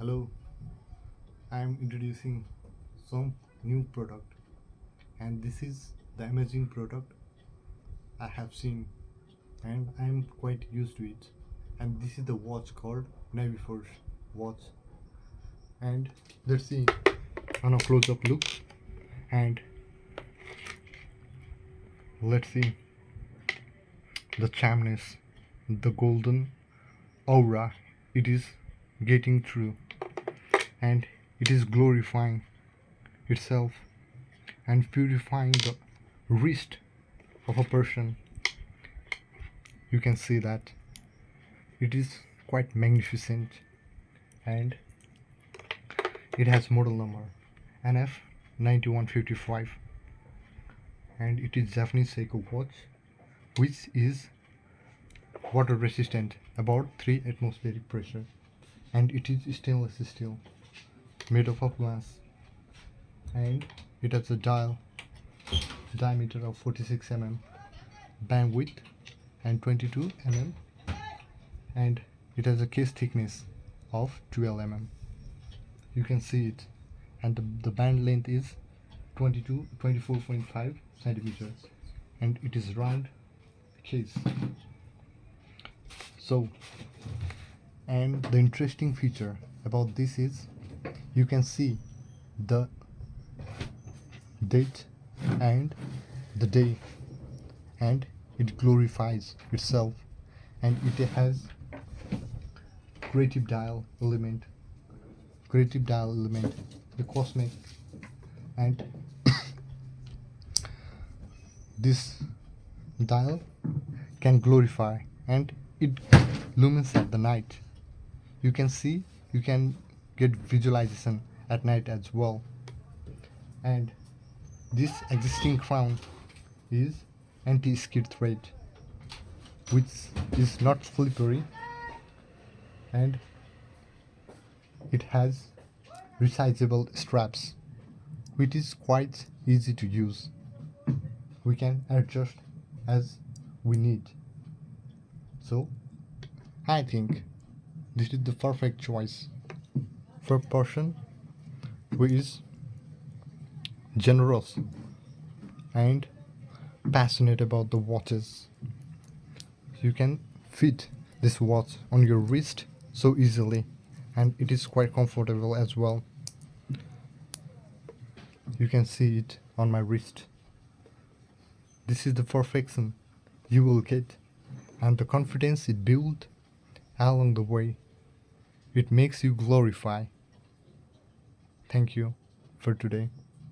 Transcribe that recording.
Hello, I am introducing some new product, and this is the amazing product I have seen, and I am quite used to it. And this is the watch called Naviforce watch. And let's see on a close-up look, and let's see the chimeness, the golden aura it is getting through, and it is glorifying itself and purifying the wrist of a person. You can see that it is quite magnificent, and it has model number NF9155, and it is Japanese Seiko watch, which is water resistant about 3 atmospheric pressure, and it is stainless steel made of glass, and it has a diameter of 46 mm, band width and 22 mm, and it has a case thickness of 12 mm. You can see it, and the band length is 24.5 centimeters, and it is round case. So, and the interesting feature about this is you can see the date and the day, and it glorifies itself, and it has creative dial element, the cosmic, and this dial can glorify, and it lumens at the night. You can see, you can get visualization at night as well. And this existing crown is anti-skid thread, which is not slippery, and it has resizable straps, which is quite easy to use. We can adjust as we need. So I think this is the perfect choice for a person who is generous and passionate about the watches. You can fit this watch on your wrist so easily, and it is quite comfortable as well. You can see it on my wrist. This is the perfection you will get, and the confidence it builds along the way, it makes you glorify. Thank you for today.